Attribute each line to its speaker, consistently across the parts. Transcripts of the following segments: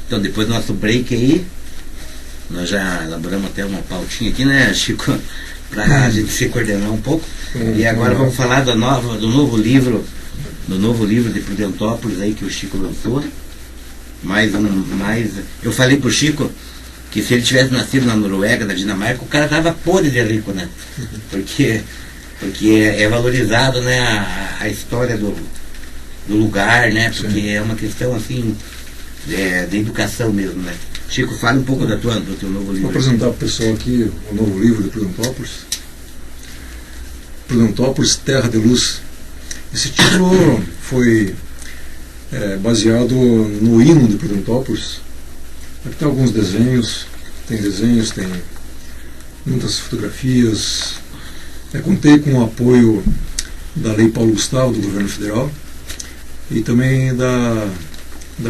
Speaker 1: Então, depois do nosso break aí, nós já elaboramos até uma pautinha aqui, né, Chico? Pra gente se coordenar um pouco. E agora vamos falar do novo livro de Prudentópolis aí que o Chico lançou. Eu falei pro Chico que se ele tivesse nascido na Noruega, na Dinamarca, o cara tava podre de rico, né? Porque é valorizado, né, a história do lugar, né? Porque é uma questão assim de educação mesmo, né? Chico, fale um pouco do teu novo livro.
Speaker 2: Vou apresentar para o pessoal aqui o novo livro de Prudentópolis. Prudentópolis, Terra de Luz. Esse título foi baseado no hino de Prudentópolis. Aqui tem alguns desenhos, tem muitas fotografias. Contei com o apoio da Lei Paulo Gustavo, do governo federal, e também da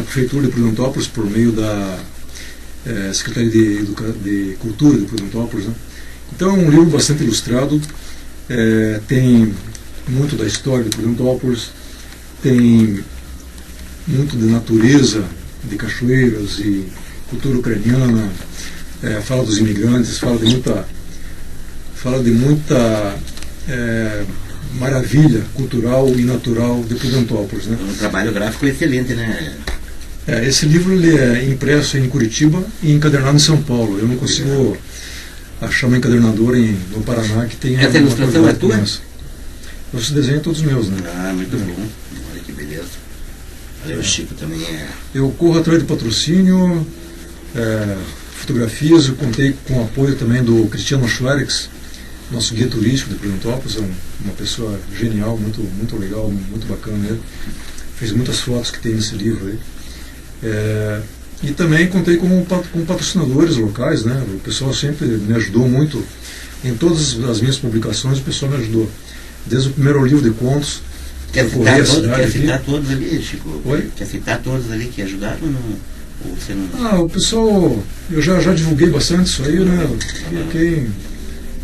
Speaker 2: Prefeitura de Prudentópolis, por meio da Secretaria de Cultura de Prudentópolis, né? Então é um livro bastante ilustrado, tem muito da história de Prudentópolis, tem muito de natureza, de cachoeiras e cultura ucraniana, fala dos imigrantes, fala de muita maravilha cultural e natural de Prudentópolis, né?
Speaker 1: Um trabalho gráfico excelente, né?
Speaker 2: Esse livro ele é impresso em Curitiba e encadernado em São Paulo. Eu não consigo achar uma encadernadora no Paraná que tenha.
Speaker 1: Essa ilustração é tua?
Speaker 2: Esse desenho é todos meus, né?
Speaker 1: Ah, muito bom. Olha que beleza. Olha, o Chico também é.
Speaker 2: Eu corro atrás de patrocínio, fotografias. Eu contei com o apoio também do Cristiano Schwerex, nosso guia turístico de Prudentópolis. É uma pessoa genial, muito legal, muito bacana. Ele fez muitas fotos que tem nesse livro aí. E também contei com patrocinadores locais, né? O pessoal sempre me ajudou muito em todas as minhas publicações. O pessoal me ajudou desde o primeiro livro de contos.
Speaker 1: Quer citar todos ali, Chico?
Speaker 2: Oi?
Speaker 1: Quer citar todos ali que ajudaram ou você não?
Speaker 2: O pessoal, eu já divulguei bastante isso aí, né?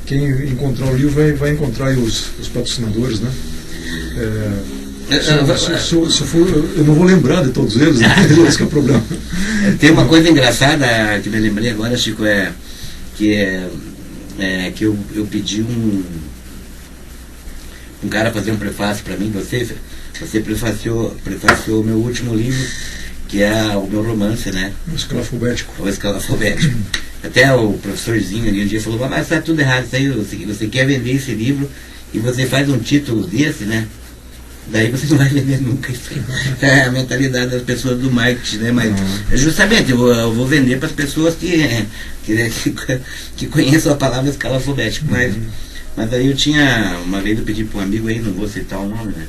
Speaker 2: Quem encontrar o livro vai encontrar aí os patrocinadores, né? Se for, eu não vou lembrar de todos eles, né? Esse que é o problema.
Speaker 1: Tem uma coisa engraçada que me lembrei agora, Chico, que eu pedi um cara fazer um prefácio para mim. Você prefaciou o meu último livro, que é o meu romance, né?
Speaker 2: O Escalafobético.
Speaker 1: O Escalafobético. Até o professorzinho ali um dia falou: mas está tudo errado isso aí, você quer vender esse livro e você faz um título desse, né? Daí você não vai vender nunca isso aí. É a mentalidade das pessoas do marketing, né? Mas justamente eu vou vender para as pessoas que conheçam a palavra escalafobético. Mas aí uma vez eu pedi para um amigo aí, não vou citar o nome, né?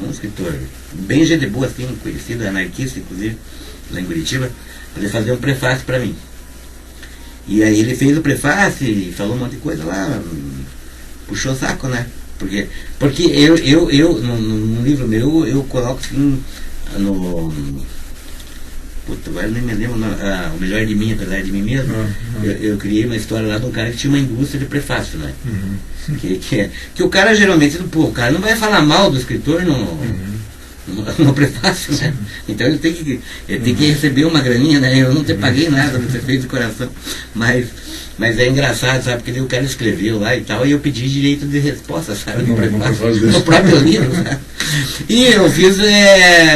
Speaker 1: Um escritor bem gente boa, assim, conhecido, anarquista, inclusive, lá em Curitiba, para ele fazer um prefácio para mim. E aí ele fez o prefácio e falou um monte de coisa lá, puxou o saco, né? Porque eu no livro meu, eu coloco assim, puta, agora nem me lembro, o melhor de mim, apesar de mim mesmo, eu criei uma história lá de um cara que tinha uma indústria de prefácio, né? Que o cara geralmente, o cara não vai falar mal do escritor no prefácio, né? Então ele tem que receber uma graninha, né? Eu não te paguei nada, você fez de coração, mas é engraçado, sabe? Porque o cara escreveu lá e tal, e eu pedi direito de resposta, sabe? No próprio livro, sabe? E eu fiz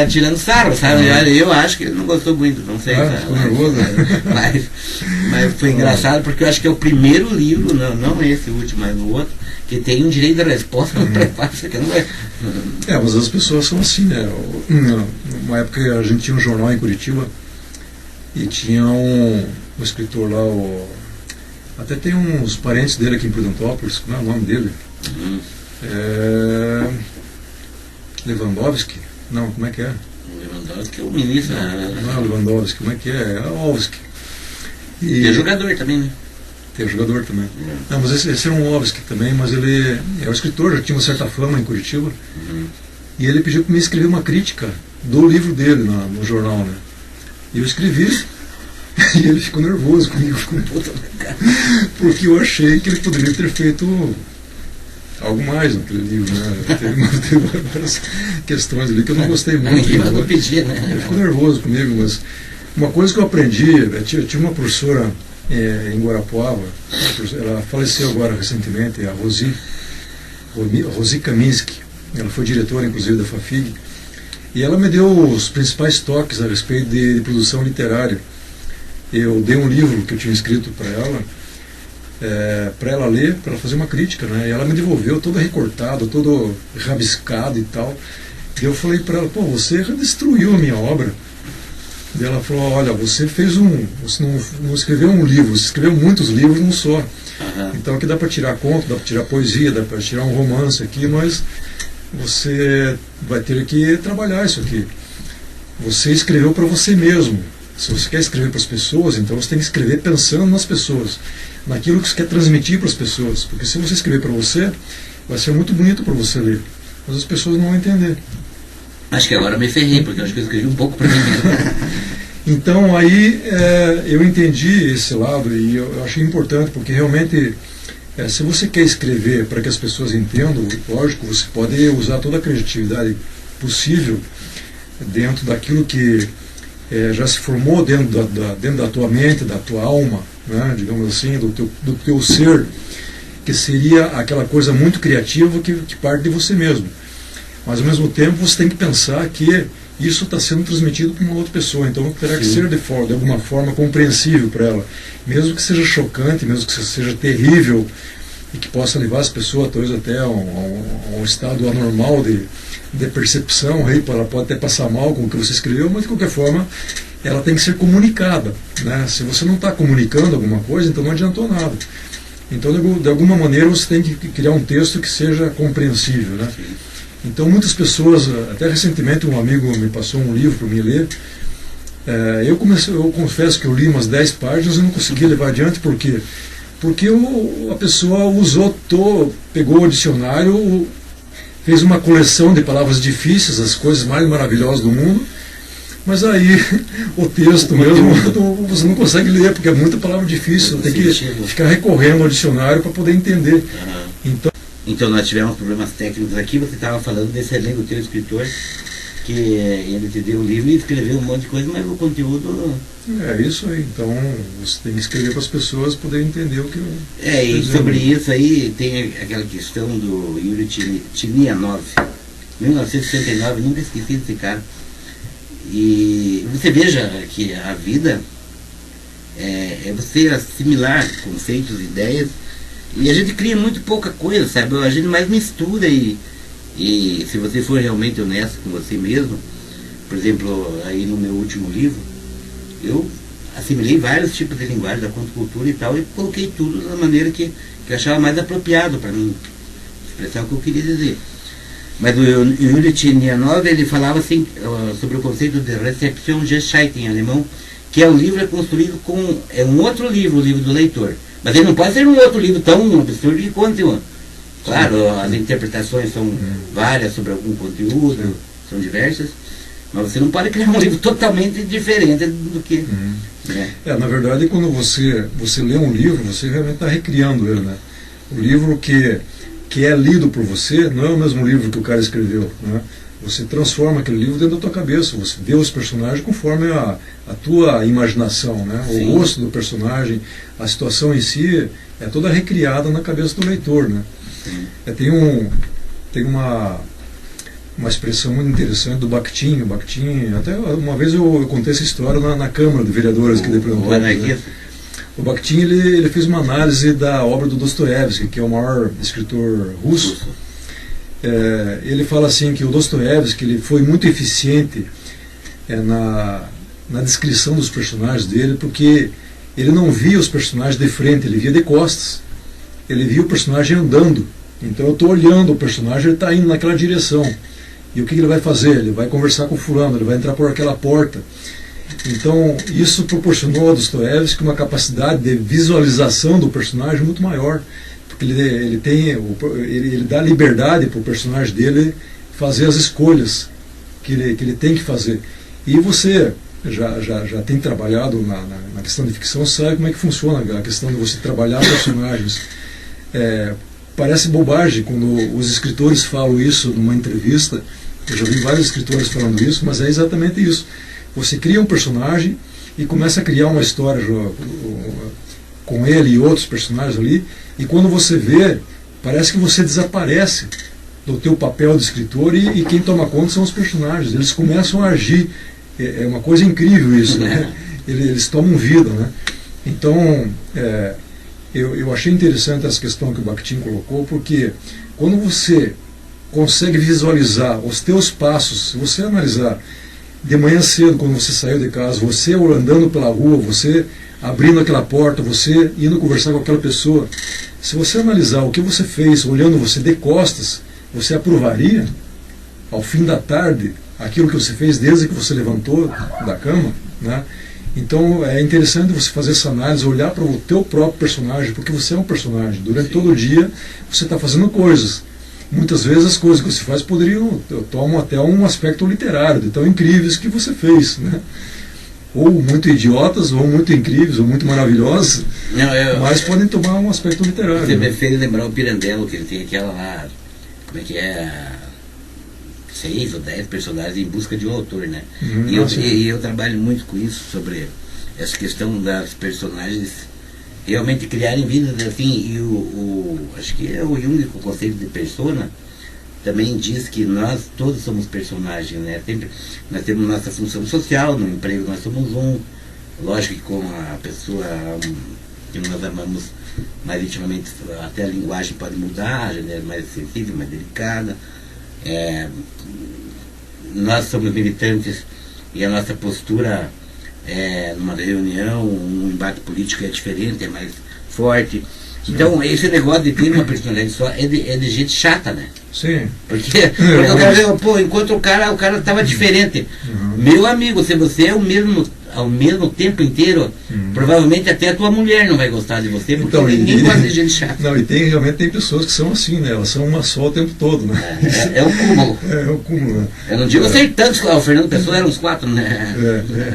Speaker 1: tirando sarro, sabe? Eu acho que ele não gostou muito, não sei, sabe? Mas foi engraçado porque eu acho que é o primeiro livro, não esse último, mas o outro, que tem um direito de resposta no prefácio, que não é.
Speaker 2: Mas as pessoas são assim, né? Uma época a gente tinha um jornal em Curitiba e tinha um escritor lá, até tem uns parentes dele aqui em Prudentópolis, como é o nome dele? Lewandowski? Não, como é que é?
Speaker 1: Lewandowski é o ministro.
Speaker 2: Não é Lewandowski, como é que é? É Olski.
Speaker 1: E é jogador também, né?
Speaker 2: Tem jogador também. Não, mas esse é um Ovski também, mas ele é um escritor, já tinha uma certa fama em Curitiba. E ele pediu para me escrever uma crítica do livro dele no jornal, né? E eu escrevi, e ele ficou nervoso comigo, porque eu achei que ele poderia ter feito algo mais naquele livro, né? Teve várias questões ali que eu não gostei muito. Ele ficou nervoso comigo, mas uma coisa que eu aprendi, eu tinha uma professora em Guarapuava, ela faleceu agora recentemente, a Rosi Kaminski, ela foi diretora inclusive da FAFIG, e ela me deu os principais toques a respeito de produção literária. Eu dei um livro que eu tinha escrito para ela ler, para ela fazer uma crítica, né? E ela me devolveu todo recortado, todo rabiscado e tal. E eu falei para ela, pô, você destruiu a minha obra. E ela falou, olha, você não escreveu um livro, você escreveu muitos livros num só. Então aqui dá para tirar conto, dá para tirar poesia, dá para tirar um romance aqui, mas você vai ter que trabalhar isso aqui. Você escreveu para você mesmo. Se você quer escrever para as pessoas, então você tem que escrever pensando nas pessoas, naquilo que você quer transmitir para as pessoas. Porque se você escrever para você, vai ser muito bonito para você ler, mas as pessoas não vão entender.
Speaker 1: Acho que agora eu me ferrei, porque eu acho que eu escrevi um pouco para mim mesmo.
Speaker 2: Então aí eu entendi esse lado e eu achei importante, porque realmente se você quer escrever para que as pessoas entendam, lógico, você pode usar toda a criatividade possível dentro daquilo que já se formou dentro da tua mente, da tua alma, né, digamos assim, do teu ser, que seria aquela coisa muito criativa que parte de você mesmo. Mas ao mesmo tempo você tem que pensar que isso está sendo transmitido para uma outra pessoa, então terá que ser de alguma forma compreensível para ela, mesmo que seja chocante, mesmo que seja terrível e que possa levar as pessoas talvez até a um estado anormal de percepção, ela pode até passar mal com o que você escreveu, mas de qualquer forma ela tem que ser comunicada, né? Se você não está comunicando alguma coisa, então não adiantou nada. Então de alguma maneira você tem que criar um texto que seja compreensível, né? Então muitas pessoas, até recentemente um amigo me passou um livro para me ler, eu confesso que eu li umas 10 páginas e não consegui levar adiante, por quê? Porque a pessoa pegou o dicionário, fez uma coleção de palavras difíceis, as coisas mais maravilhosas do mundo, mas aí o texto mesmo você não consegue ler, porque é muita palavra difícil, tem que ficar recorrendo ao dicionário para poder entender.
Speaker 1: Então nós tivemos problemas técnicos aqui, você estava falando desse amigo teu escritor, que ele te deu um livro e escreveu um monte de coisa, mas o conteúdo...
Speaker 2: É isso aí, então você tem que escrever para as pessoas poderem entender o que eu...
Speaker 1: E sobre isso aí tem aquela questão do Yuri Tinianov, 1969, nunca esqueci desse cara. E você veja que a vida é você assimilar conceitos, ideias, e a gente cria muito pouca coisa, sabe? A gente mais mistura e se você for realmente honesto com você mesmo, por exemplo, aí no meu último livro, eu assimilei vários tipos de linguagem da contracultura e tal, e coloquei tudo da maneira que eu achava mais apropriado para mim expressar o que eu queria dizer. Mas o Yuri Tinianov, ele falava assim, sobre o conceito de Rezeption-Gescheit em alemão, que o livro é construído com um outro livro, o livro do leitor. Mas ele não pode ser um outro livro tão absurdo que conte um. Claro, as interpretações são várias sobre algum conteúdo, são diversas, mas você não pode criar um livro totalmente diferente do que...
Speaker 2: Na verdade, quando você lê um livro, você realmente está recriando ele, né? O livro que é lido por você não é o mesmo livro que o cara escreveu, né? Você transforma aquele livro dentro da tua cabeça, você vê os personagens conforme a tua imaginação, né? O rosto do personagem, a situação em si é toda recriada na cabeça do leitor, né? Tem uma expressão muito interessante do Bakhtin. Até uma vez eu contei essa história na Câmara de Vereadores que o Bakhtin ele fez uma análise da obra do Dostoiévski, que é o maior escritor russo. Ele fala assim que o Dostoiévski ele foi muito eficiente na descrição dos personagens dele, porque ele não via os personagens de frente, ele via de costas. Ele via o personagem andando. Então eu estou olhando o personagem, ele está indo naquela direção. E o que ele vai fazer? Ele vai conversar com o fulano, ele vai entrar por aquela porta. Então, isso proporcionou a Dostoiévski uma capacidade de visualização do personagem muito maior, porque ele dá liberdade para o personagem dele fazer as escolhas que ele tem que fazer. E você já tem trabalhado na questão de ficção, sabe como é que funciona a questão de você trabalhar personagens. Parece bobagem quando os escritores falam isso numa entrevista. Eu já vi vários escritores falando isso, mas é exatamente isso. Você cria um personagem e começa a criar uma história com ele e outros personagens ali, e quando você vê, parece que você desaparece do teu papel de escritor e quem toma conta são os personagens. Eles começam a agir. É uma coisa incrível isso, né? Eles tomam vida, né? Então, eu achei interessante essa questão que o Bakhtin colocou, porque quando você consegue visualizar os teus passos, se você analisar de manhã cedo, quando você saiu de casa, você andando pela rua, você abrindo aquela porta, você indo conversar com aquela pessoa, se você analisar o que você fez, olhando você de costas, você aprovaria, ao fim da tarde, aquilo que você fez desde que você levantou da cama, né? Então é interessante você fazer essa análise, olhar para o teu próprio personagem, porque você é um personagem. Durante todo o dia você está fazendo coisas. Muitas vezes as coisas que você faz tomam até um aspecto literário, de tão incríveis que você fez, né? Ou muito idiotas, ou muito incríveis, ou muito maravilhosos, mas podem tomar um aspecto literário.
Speaker 1: Você me fez lembrar o Pirandello, que ele tem aquela lá, como é que é, 6 ou 10 personagens em busca de um autor, né? E eu trabalho muito com isso, sobre essa questão das personagens realmente criarem vidas assim, e acho que é o Jung, com o conceito de persona, também diz que nós todos somos personagens, né? Sempre nós temos nossa função social, no emprego nós somos um, lógico que com a pessoa que nós amamos mais intimamente, até a linguagem pode mudar, a gente é mais sensível, mais delicada. Nós somos militantes e a nossa postura numa reunião, um embate político é diferente, é mais forte. Então, esse negócio de ter uma personalidade só é de gente chata, né?
Speaker 2: Sim.
Speaker 1: Porque o cara vê, pô, enquanto o cara estava diferente. Meu amigo, se você é o mesmo ao mesmo tempo inteiro, provavelmente até a tua mulher não vai gostar de você, porque então, ninguém gosta de gente chata.
Speaker 2: Não, e realmente tem pessoas que são assim, né? Elas são uma só o tempo todo, né?
Speaker 1: É o cúmulo.
Speaker 2: É o cúmulo, né?
Speaker 1: Eu não digo ser tantos, o Fernando Pessoa eram uns 4, né?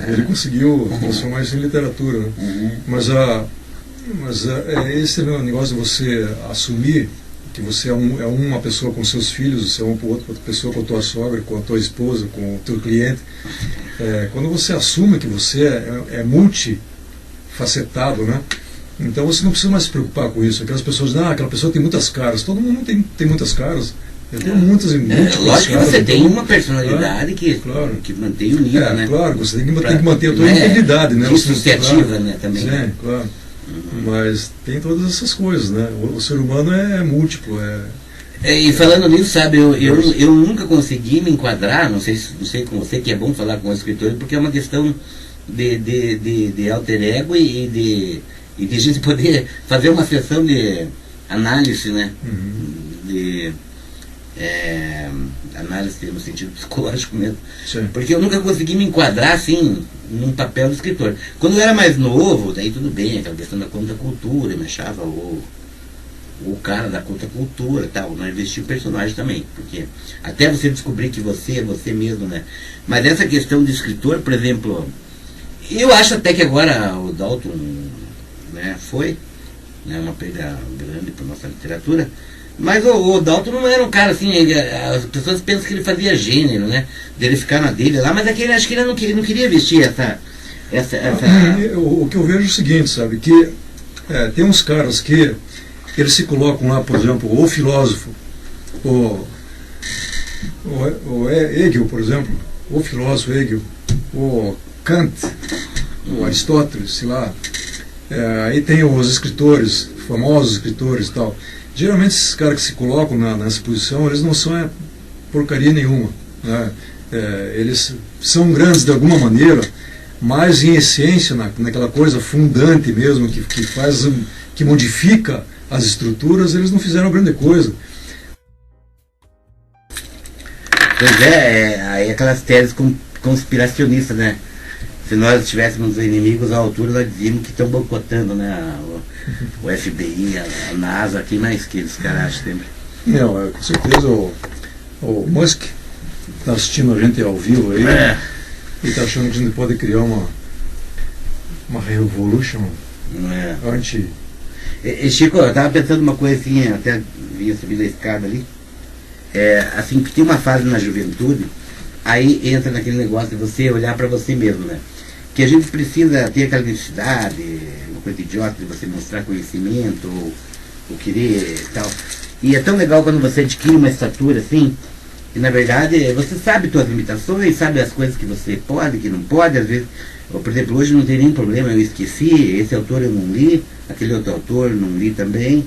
Speaker 2: Ele conseguiu transformar isso em literatura, né? Mas esse negócio de você assumir que você é uma pessoa com seus filhos, você é outra pessoa com a tua sogra, com a tua esposa, com o teu cliente. Quando você assume que você é multifacetado, né? Então você não precisa mais se preocupar com isso. Aquelas pessoas dizem, aquela pessoa tem muitas caras. Todo mundo tem muitas caras. Eu tenho muitas e muitas
Speaker 1: lógico
Speaker 2: caras.
Speaker 1: Que você tem uma personalidade que mantém o nível, né?
Speaker 2: Claro, você tem que manter a tua integridade, né?
Speaker 1: Dissociativa, né? Também.
Speaker 2: Sim, claro. Mas tem todas essas coisas, né? O ser humano é múltiplo.
Speaker 1: E falando nisso, sabe, eu nunca consegui me enquadrar, não sei com você, que é bom falar com os escritores, porque é uma questão de alter ego e de gente poder fazer uma sessão de análise, né? De análise no sentido psicológico mesmo.
Speaker 2: Sim.
Speaker 1: Porque eu nunca consegui me enquadrar assim num papel do escritor. Quando eu era mais novo, daí tudo bem, aquela questão da contracultura, eu me achava o cara da contracultura e tal, não investia em personagem também, porque até você descobrir que você é você mesmo, né? Mas essa questão de escritor, por exemplo, eu acho até que agora o Dalton, né, foi, né, uma perda grande para nossa literatura. Mas o Dalton não era um cara assim, as pessoas pensam que ele fazia gênero, né? Dele ficar na dele lá, mas aquele, acho que ele não queria vestir essa...
Speaker 2: O que eu vejo é o seguinte, sabe, que tem uns caras que eles se colocam lá, por exemplo, o filósofo, o Hegel, por exemplo, o filósofo Hegel, o Kant, o Aristóteles, sei lá, aí tem os escritores, famosos escritores e tal. Geralmente esses caras que se colocam nessa posição, eles não são porcaria nenhuma, né? Eles são grandes de alguma maneira, mas em essência, naquela coisa fundante mesmo, que modifica as estruturas, eles não fizeram grande coisa.
Speaker 1: Pois aí aquelas teses conspiracionistas, né? se nós tivéssemos inimigos à altura, nós dizíamos que estão boicotando, né, o FBI, a NASA, aqui, mas que os caras acham sempre.
Speaker 2: Não, com certeza o Musk está assistindo a gente ao vivo aí, e está achando que a gente pode criar uma revolution anti...
Speaker 1: Chico, eu estava pensando uma coisa assim, até vinha subindo a escada ali, assim, que tem uma fase na juventude, aí entra naquele negócio de você olhar para você mesmo, né? Que a gente precisa ter aquela necessidade, uma coisa idiota de você mostrar conhecimento, ou querer e tal. E é tão legal quando você adquire uma estatura assim, e na verdade você sabe suas limitações, sabe as coisas que você pode, que não pode, às vezes, por exemplo, hoje não tem nenhum problema, eu esqueci, esse autor eu não li, aquele outro autor não li também,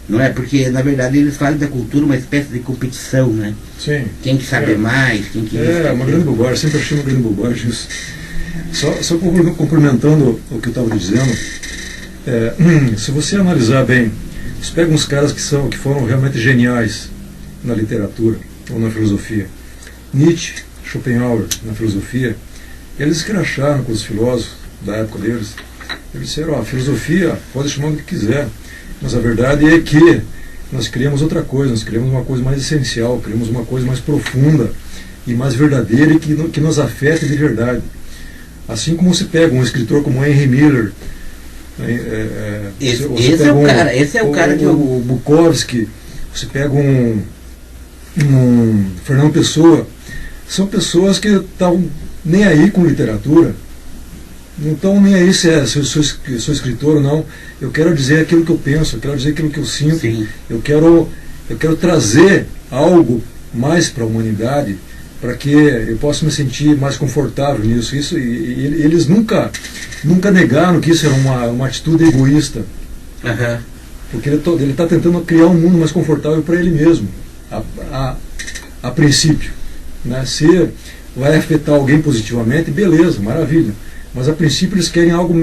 Speaker 1: não é? Porque na verdade eles fazem da cultura uma espécie de competição, né?
Speaker 2: Sim.
Speaker 1: Quem que sabe mais, quem que...
Speaker 2: uma grande bobagem, sempre achei uma grande bobagem isso. Só complementando o que eu estava dizendo, se você analisar bem, você pega uns caras que foram realmente geniais na literatura ou na filosofia. Nietzsche, Schopenhauer na filosofia, eles escracharam com os filósofos da época deles. Eles disseram, a filosofia pode chamar do que quiser, mas a verdade é que nós criamos outra coisa, nós criamos uma coisa mais essencial, criamos uma coisa mais profunda e mais verdadeira e que nos afeta de verdade. Assim como você pega um escritor como Henry Miller,
Speaker 1: esse é o cara que
Speaker 2: o Bukowski, você pega um Fernando Pessoa, são pessoas que estavam nem aí com literatura, não estão nem aí se eu sou escritor ou não. Eu quero dizer aquilo que eu penso, eu quero dizer aquilo que eu sinto.
Speaker 1: Sim.
Speaker 2: Eu quero trazer algo mais para a humanidade, para que eu possa me sentir mais confortável nisso. E eles nunca negaram que isso era uma atitude egoísta.
Speaker 1: Uhum.
Speaker 2: Porque ele está tentando criar um mundo mais confortável para ele mesmo, a princípio. Né? Se vai afetar alguém positivamente, beleza, maravilha. Mas a princípio eles querem algo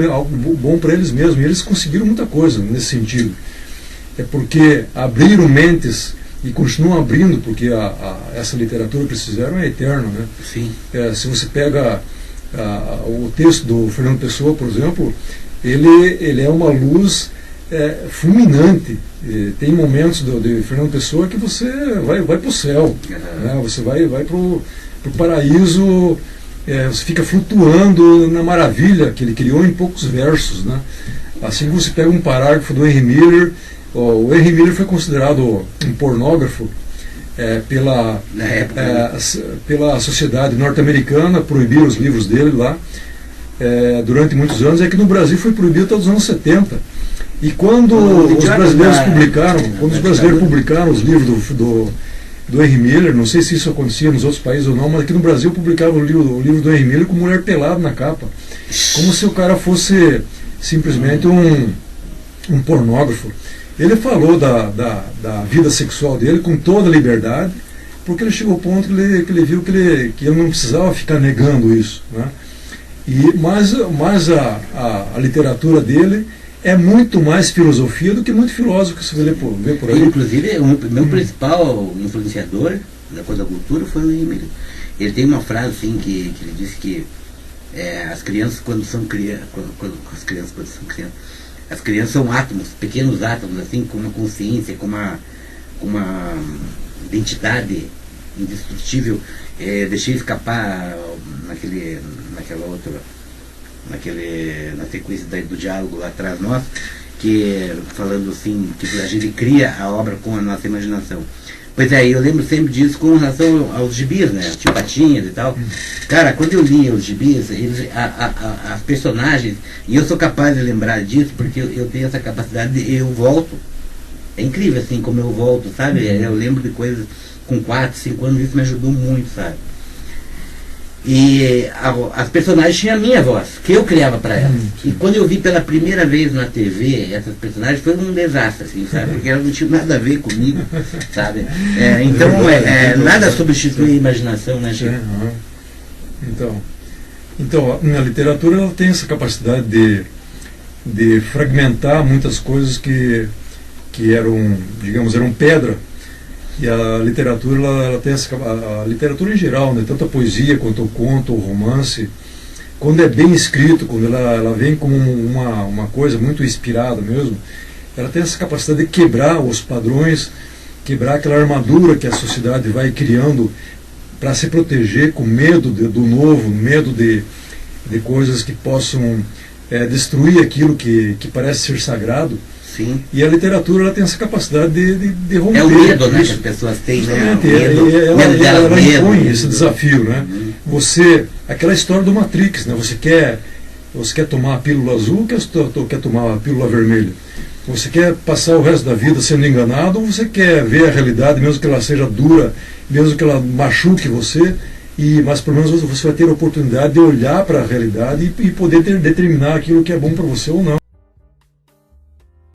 Speaker 2: bom para eles mesmos. E eles conseguiram muita coisa nesse sentido. É porque abriram mentes e continuam abrindo, porque essa literatura que eles fizeram é eterna, né?
Speaker 1: Sim.
Speaker 2: Se você pega o texto do Fernando Pessoa, por exemplo, ele é uma luz fulminante. Tem momentos de Fernando Pessoa que você vai para o céu, né? Você vai para o paraíso, você fica flutuando na maravilha que ele criou em poucos versos, né? Assim que você pega um parágrafo do Henry Miller. O Henry Miller foi considerado um pornógrafo pela sociedade norte-americana, proibiram os livros dele lá durante muitos anos. É que no Brasil foi proibido até os anos 70. E quando os brasileiros publicaram os livros do Henry Miller, não sei se isso acontecia nos outros países ou não, mas aqui no Brasil publicavam o livro do Henry Miller com mulher pelada na capa, como se o cara fosse simplesmente um pornógrafo. Ele falou da vida sexual dele com toda a liberdade, porque ele chegou ao ponto que ele viu que ele não precisava ficar negando isso, né? Mas a literatura dele é muito mais filosofia do que muito filósofo que você vê por aí.
Speaker 1: Inclusive, o meu principal influenciador da coisa da cultura foi o Emílio. Ele tem uma frase assim que ele disse que as crianças quando são crianças, as crianças são átomos, pequenos átomos, assim, com uma consciência, com uma identidade indestrutível. Deixei escapar na sequência do diálogo lá atrás nosso, que falando assim, que a gente cria a obra com a nossa imaginação. Pois eu lembro sempre disso com relação aos gibis, né? Tio Patinhas e tal. Cara, quando eu li os gibis, as personagens, e eu sou capaz de lembrar disso, porque eu tenho essa capacidade eu volto. É incrível assim como eu volto, sabe? Eu lembro de coisas com 4, 5 anos, isso me ajudou muito, sabe? E as personagens tinham a minha voz, que eu criava para elas. E quando eu vi pela primeira vez na TV essas personagens, foi um desastre, assim, sabe? Porque elas não tinham nada a ver comigo, sabe? Então, nada substitui a imaginação, né, Chico?
Speaker 2: Então, a literatura ela tem essa capacidade de fragmentar muitas coisas que eram, digamos, eram pedra. E a literatura, ela tem a literatura em geral, né? Tanto a poesia quanto o conto, o romance, quando é bem escrito, quando ela vem como uma coisa muito inspirada mesmo, ela tem essa capacidade de quebrar os padrões, quebrar aquela armadura que a sociedade vai criando para se proteger, com medo do novo, medo de coisas que possam destruir aquilo que parece ser sagrado.
Speaker 1: Sim.
Speaker 2: E a literatura ela tem essa capacidade de romper.
Speaker 1: É o medo, né, que
Speaker 2: isso.
Speaker 1: as pessoas têm, né?
Speaker 2: Justamente,
Speaker 1: Medo dela
Speaker 2: ela
Speaker 1: mesma.
Speaker 2: impõe esse desafio, né? Aquela história do Matrix, né? Você quer tomar a pílula azul ou quer tomar a pílula vermelha? Você quer passar o resto da vida sendo enganado ou você quer ver a realidade, mesmo que ela seja dura, mesmo que ela machuque você, mas pelo menos você vai ter a oportunidade de olhar para a realidade e poder determinar aquilo que é bom para você ou não.